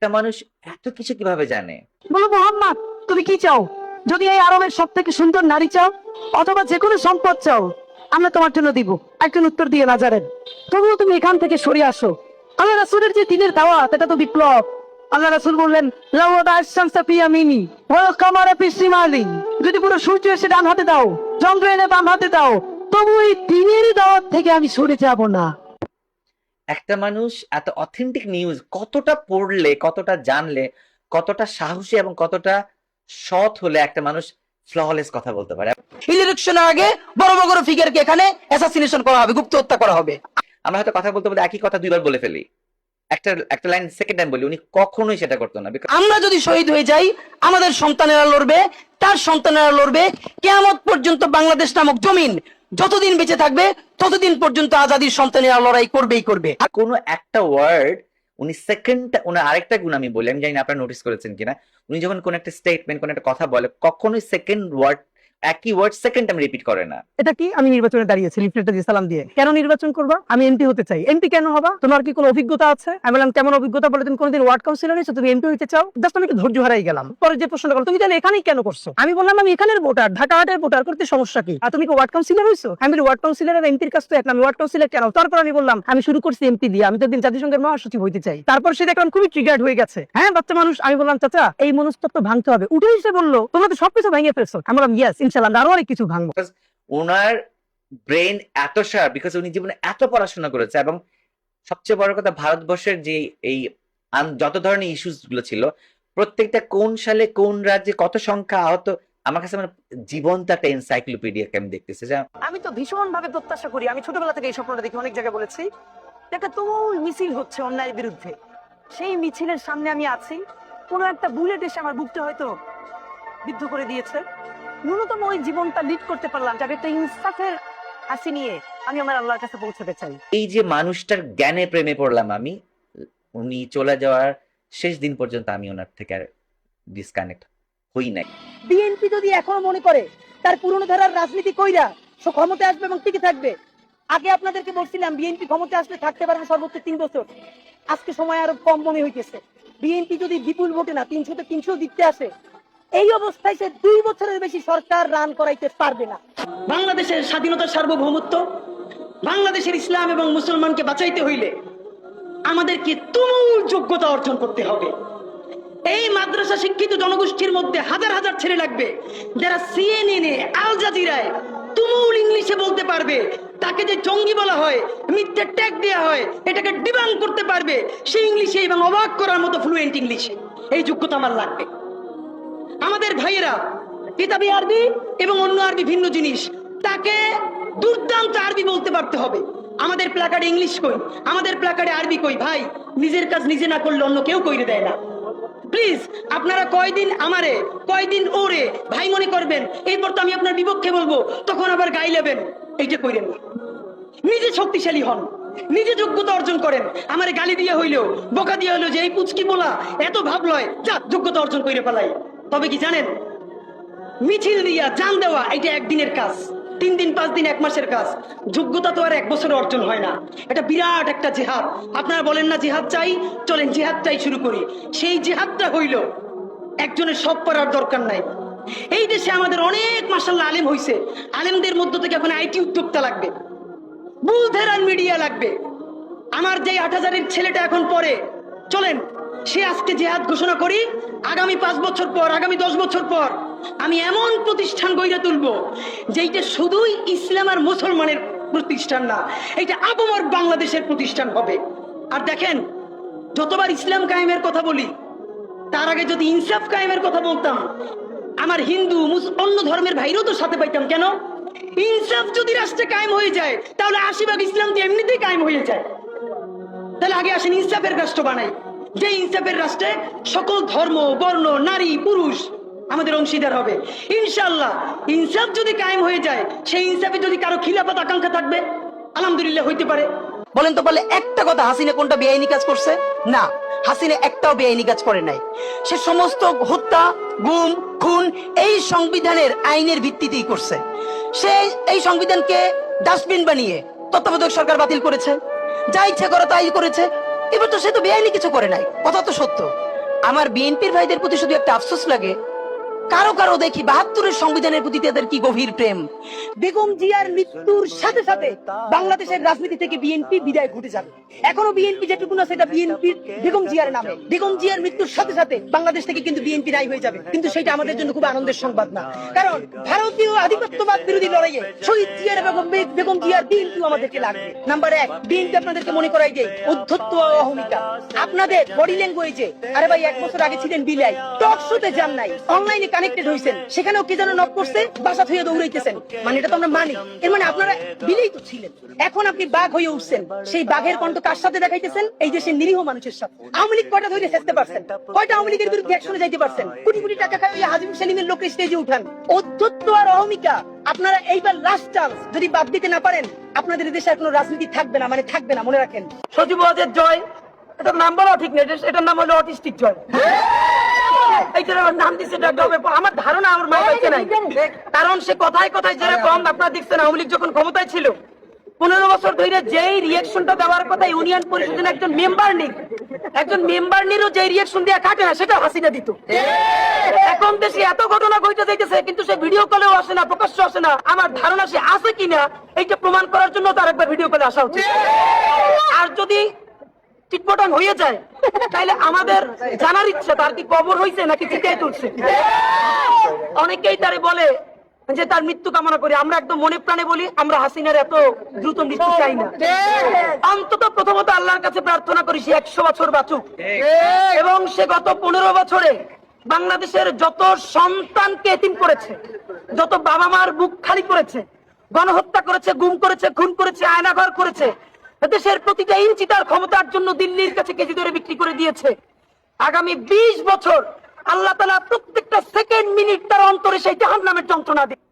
একটা মানুষ এত কিছু কিভাবে জানে? বলো মোহাম্মদ, তুমি কি চাও? যদি এই আরবের সব থেকে সুন্দর নারী চাও অথবা যে কোনো সম্পদ চাও, আমরা তোমার জন্য দিব। একজন উত্তর দিয়ে না জানেন, তবুও তুমি এখান থেকে সরে আসো। আল্লাহ রাসূলের যে দিনের দাওয়াত, এটা তো বিপ্লব। আল্লাহ রাসূল বললেন, লাউদা আশ-শামসা ফি ইয়ামিনি ওয়াল কামারা ফি শিমালি। যদি পুরো সূর্য এসে ডান হাতে দাও, চন্দ্র এনে বাম হাতে দাও, তবু এই দিনের দাওয়াত থেকে আমি সরে যাব না। একটা মানুষ এত অথেন্টিক নিউজ কতটা পড়লে, কতটা জানলে, কতটা সাহসী এবং কতটা সৎ হলে একটা মানুষ ফ্ললেস কথা বলতে পারে? ইলেকশনের আগে বড় বড় ফিগারকে এখানে অ্যাসাসিনেশন করা হবে, গুপ্ত হত্যা করা হবে। আমরা হয়তো কথা বলতে বলতে একই কথা দুইবার বলে ফেলি, একটা একটা লাইন সেকেন্ড টাইম বলি, উনি কখনোই সেটা করতো না। আমরা যদি শহীদ হয়ে যাই, আমাদের সন্তানেরা লড়বে, তার সন্তানেরা লড়বে। কিয়ামত পর্যন্ত বাংলাদেশ নামক জমিন যতদিন বেঁচে থাকবে, ততদিন পর্যন্ত আজাদির সন্তানেরা লড়াই করবেই করবে। কোনো একটা ওয়ার্ড উনি সেকেন্ড, উনি আরেকটা গুণ আমি বলি, আমি জানি না আপনারা নোটিস করেছেন কিনা, উনি যখন কোন একটা স্টেটমেন্ট, কোন একটা কথা বলে, কখনোই সেকেন্ড ওয়ার্ড, একই ওয়ার্ড সেকেন্ড টাইম রিপিট করে না। এটা কি? আমি নির্বাচনে দাঁড়িয়েছি লিফলেটটা দিয়ে সালাম দিয়ে। কেন নির্বাচন করবা? আমি এমপি হতে চাই। এমপি কেন হবা? তোমার কি কোনো অভিজ্ঞতা আছে? আমি বললাম, কেমন অভিজ্ঞতা? বলে, তুমি কোনোদিন ওয়ার্ড কাউন্সিলর হয়েছো? তুমি এমপি হতে চাও? জাস্ট আমি একটু ধৈর্য হারাই গেলাম। পরে যে প্রশ্নটা করলো, তুমি তাহলে এখানেই কেন করছো? আমি বললাম, আমি এখানের ভোটার, ঢাকা হাটের ভোটার, করতে সমস্যা কি? আর তুমি কি ওয়ার্ড কাউন্সিলর হয়েছো? আমি বলি, ওয়ার্ড কাউন্সিলর আর এমপির কাছ তো এক না, আমি ওয়ার্ড কাউন্সিলর কেন? তারপর আমি বললাম, আমি শুরু করছি এমপি দিয়ে, আমি তো একদিন জাতিসংঘের মহাসচিব হইতে চাই। তারপর সে দেখলাম খুবই ট্রিগার্ড হয়ে গেছে। হ্যাঁ, বাচ্চা মানুষ। আমি বললাম, চাচা, এই মনস্তত্ব ভাঙতে হবে। উঠে এসে বললো, তোমরা তো সবকিছু ভেঙে ফেলছো। আমি বললাম, ইয়েস, ইনশাল্লাহ আরো অনেক কিছু ভাঙবো। ওনার ব্রেন এত শার্প, বিকজ উনি জীবনে এত পড়াশোনা করেছে, এবং সবচেয়ে বড় কথা, ভারতবর্ষের যে এই যত ধরনের ইস্যুস গুলো ছিল, প্রত্যেকটা কোন সালে কোন রাজ্যে কত সংখ্যা আহত, আমার কাছে মানে জীবন্ত একটা এনসাইক্লোপিডিয়াকে আমি দেখতেছি। আমি তো ভীষণ ভাবে প্রত্যাশা করি, আমি ছোটবেলা থেকে এই স্বপ্নটা দেখি, অনেক জায়গায় বলেছি, একটা তুমুল মিছিল হচ্ছে অন্যায়ের বিরুদ্ধে। সেই মিছিলের সামনে আমি আছি, কোনো একটা বুলেট এসে আমার বুকটা হয়তো বিদ্ধ করে দিয়েছে। ন্যূনতম ওই জীবনটা লিড করতে পারলাম, যাতে একটা ইনসাফের হাসি নিয়ে আমি আমার আল্লাহর কাছে পৌঁছাতে চাই। এই যে মানুষটার জ্ঞানে প্রেমে পড়লাম আমি, উনি চলে যাওয়ার শেষ দিন পর্যন্ত আমি ওনার থেকে আর ডিসকানেক্ট হই নাই। বিএনপি যদি এখনো মনে করে তার পুরনো ধারার রাজনীতি কইরা সে ক্ষমতা আসবে এবং টিকে থাকবে, আগে আপনাদেরকে বলছিলাম বিএনপি ক্ষমতা আসলে থাকতে পারবে সর্বোচ্চ 3 বছর। আজকে সময় আরো কম মনে হইতেছে। বিএনপি যদি বিপুল ভোটে না 300 তে 300 জিততে আসে, এই অবস্থায় সে 2 বছরের বেশি সরকার রান করাইতে পারবে না। বাংলাদেশের স্বাধীনতার সার্বভৌমত্ব, বাংলাদেশের ইসলাম এবং মুসলমানকে বাঁচাইতে হইলে আমাদেরকে তুমুল যোগ্যতা অর্জন করতে হবে। এই মাদ্রাসা শিক্ষিত জনগোষ্ঠীর মধ্যে হাজার হাজার ছেলে লাগবে যারা সিএনএনে, আল জাজিরায় তুমুল ইংলিশে বলতে পারবে। তাকে যে জঙ্গি বলা হয়, মিথ্যে ট্যাগ দেওয়া হয়, এটাকে ডিবাঙ্ক করতে পারবে সেই ইংলিশে, এবং অবাক করার মতো ফ্লুয়েন্ট ইংলিশে। এই যোগ্যতা আমার লাগবে। আমাদের ভাইয়েরা কিতাবি আরবি এবং অন্য আরবি ভিন্ন জিনিস, তাকে দুর্দান্ত আরবি বলতে পারতে হবে। আমাদের প্ল্যাকার্ডে ইংলিশ কই, আমাদের প্ল্যাকার্ডে আরবি কই। ভাই, নিজের কাজ নিজে না করলে অন্য কেউ কইরে দেয় না। প্লিজ, আপনারা কয়দিন আমারে, কয়দিন ওরে ভাই মনে করবেন, এরপর তো আমি আপনার বিপক্ষে বলবো, তখন আবার গাই লেবেন, এইটা কইরেন না। নিজে শক্তিশালী হন, নিজে যোগ্যতা অর্জন করেন। আমারে গালি দিয়ে হইলেও, বোকা দিয়ে হইলেও, যে এই পুচকি বলা এত ভাব লয়, যা যোগ্যতা অর্জন করে ফেলাই। তবে কি জানেন, মিছিল দিয়া জান দেওয়া এটা একদিনের কাজ, 3 দিন 5 দিন 1 মাসের কাজ। যোগ্যতা তো আর 1 বছরে অর্জন হয় না। এটা বিরাট একটা জিহাদ। আপনারা বলেন না জিহাদ চাই, চলেন জিহাদটাই শুরু করি। সেই জিহাদটা হইল, একজনের সব পড়ার দরকার নাই। এই দেশে আমাদের অনেক মাশাআল্লাহ আলেম হইছে। আলেমদের মধ্য থেকে এখন আইটি উদ্যোক্তা লাগবে, বুলধেরান মিডিয়া লাগবে। আমার যে 8000-এর ছেলেটা এখন পড়ে, চলেন সে আজকে জিহাদ ঘোষণা করি। আগামী 5 বছর পর, আগামী 10 বছর পর আমি এমন প্রতিষ্ঠান গড়ে তুলবো যেইটা শুধুই ইসলাম আর মুসলমানের প্রতিষ্ঠান না, এটা আপামর বাংলাদেশের প্রতিষ্ঠান হবে। আর দেখেন, যতবার ইসলাম কায়েমের কথা বলি, তার আগে যদি ইনসাফ কায়েমের কথা বলতাম, আমার হিন্দু অন্য ধর্মের ভাইরাও তো সাথে পাইতাম। কেন? ইনসাফ যদি রাষ্ট্রে কায়েম হয়ে যায়, তাহলে 80% ইসলাম তো এমনিতেই কায়েম হয়ে যায়। তাহলে আগে আসেন ইনসাফের রাষ্ট্র বানাই, যে ইনসাফের রাষ্ট্রে সকল ধর্ম, বর্ণ, নারী, পুরুষ আমাদের অংশীদার হবে। ইনশাআল্লাহ ইনসাফ যদি কায়েম হয়ে যায়, সেই ইনসাফে যদি কারো খিলাফত আকাঙ্ক্ষা থাকবে, আলহামদুলিল্লাহ হইতে পারে। বলেন তো, বলে একটা কথা, হাসিনা কোনটা বেআইনি কাজ করছে? না, হাসিনা একটাও বেআইনি কাজ করে নাই। সে সমস্ত হত্যা, গুম, খুন এই সংবিধানের আইনের ভিত্তিতেই করছে। সে এই সংবিধানকে ডাস্টবিন বানিয়ে তত্ত্বাবধায়ক সরকার বাতিল করেছে, যা ইচ্ছা করে তাই করেছে। এবার তো সে তো বেআইনি কিছু করে নাই, কথা তো সত্য। আমার বিএনপির ভাইদের প্রতি শুধু একটা আফসোস লাগে, কারো কারো দেখি ৭২-এর সংবিধানের প্রতি তাদের কি গভীর প্রেম। বেগম জিয়ার মৃত্যুর সাথে সাথে বাংলাদেশের রাজনীতি থেকে বিএনপি বিদায় ঘটে যাবে। এখনো বিএনপি যেটুকু না সেটা বিএনপির বেগম জিয়ার নামে। বেগম জিয়ার মৃত্যুর সাথে সাথে বাংলাদেশ থেকে কিন্তু বিএনপি নাই হয়ে যাবে, কিন্তু সেটা আমাদের জন্য খুব আনন্দের সংবাদ না, কারণ ভারতীয় আধিপত্যবাদ বিরোধী লড়াইয়ে শহীদ জিয়ার এবং বেগম জিয়ার বিএনপি আমাদেরকে লাগবে। নাম্বার 1, বিএনপি আপনাদেরকে মনে করাই যে অধ্যত্ব ও অহমিকা আপনাদের বডি ল্যাঙ্গুয়েজে। আরে ভাই 1 বছর আগে ছিলেন বিলাই, টক শোতে যান নাই, অনলাইনে কানেক্টেড হইছেন, সেখানেও কে যেন নক করছে, বাসা থইয়া দৌড়াইতেছেন, মানে এটা তো আমরা মানি। এর মানে আপনারা বিলেই তো ছিলেন, এখন আপনি বাঘ হয়ে উঠছেন। সেই বাঘের কণ্ঠ কার সাথে দেখাইতেছেন? এই দেশের নিরীহ মানুষের সাথে। আওয়ামী লীগ কয়টা ধরে চেষ্টা পারছেন? কয়টা আওয়ামী লীগের বিরুদ্ধে অ্যাকশনে যাইতে পারছেন? কোটি কোটি টাকা খাই ওই হাজিম সেলিমের লোক স্টেজে উঠান। অধ্যত্ব আর অহমিকা আপনারা এইবার লাস্ট চান্স, যদি বাদ দিতে না পারেন আপনাদের দেশে আর কোনো রাজনীতি থাকবে না, মানে থাকবে না, মনে রাখেন। সজীব ওয়াজেদ জয়, এটার নাম বলা ঠিক না, এটার নাম হলো অটিস্টিক জয়। নাম দিচ্ছে আমার ধারণা আমার মা পাইছে নাই, কারণ সে কথায় কথায় যেরকম আপনারা দেখছেন আওয়ামী লীগ যখন ক্ষমতায় ছিল 15 বছর ধরে যেই রিয়েকশনটা দেওয়ার কথা ইউনিয়ন পরিষদের একজন মেম্বার নিরও যে রিয়েকশন দেওয়া কাটে না, সেটা হাসিনা দিত। এখন দেশে এত ঘটনা ঘটে যাইতেছে, কিন্তু সে ভিডিও কলেও আসে না, প্রকাশ্য আসে না। আমার ধারণা সে আছে কিনা এইটা প্রমাণ করার জন্য তার একবার ভিডিও কলে আসা উচিত। আর যদি টিটপটাং হয়ে যায় তাহলে আমাদের জানার ইচ্ছা তার কি কবর হয়েছে নাকি চিতায় তুলছে। অনেকেই তারে বলে যে তার মৃত্যু কামনা করি, আমরা একদম মনে প্রাণে বলি আমরা হাসিনার এত দ্রুত মৃত্যু চাই না। অন্তত প্রথমত আল্লাহর কাছে প্রার্থনা করি সে 100 বছর বাঁচুক, এবং সে গত 15 বছরে বাংলাদেশের যত সন্তানকে এতিম করেছে, যত বাবা মার বুক খালি করেছে, গণহত্যা করেছে, গুম করেছে, খুন করেছে, আয়নাঘর করেছে, দেশের প্রতিটা ইঞ্চি তার ক্ষমতার জন্য দিল্লির কাছে কেজি ধরে বিক্রি করে দিয়েছে। আগামী 20 বছর আল্লাহ তাআলা প্রত্যেকটা সেকেন্ড মিনিট তার অন্তরে সেই জাহান্নামের যন্ত্রণা দিবে।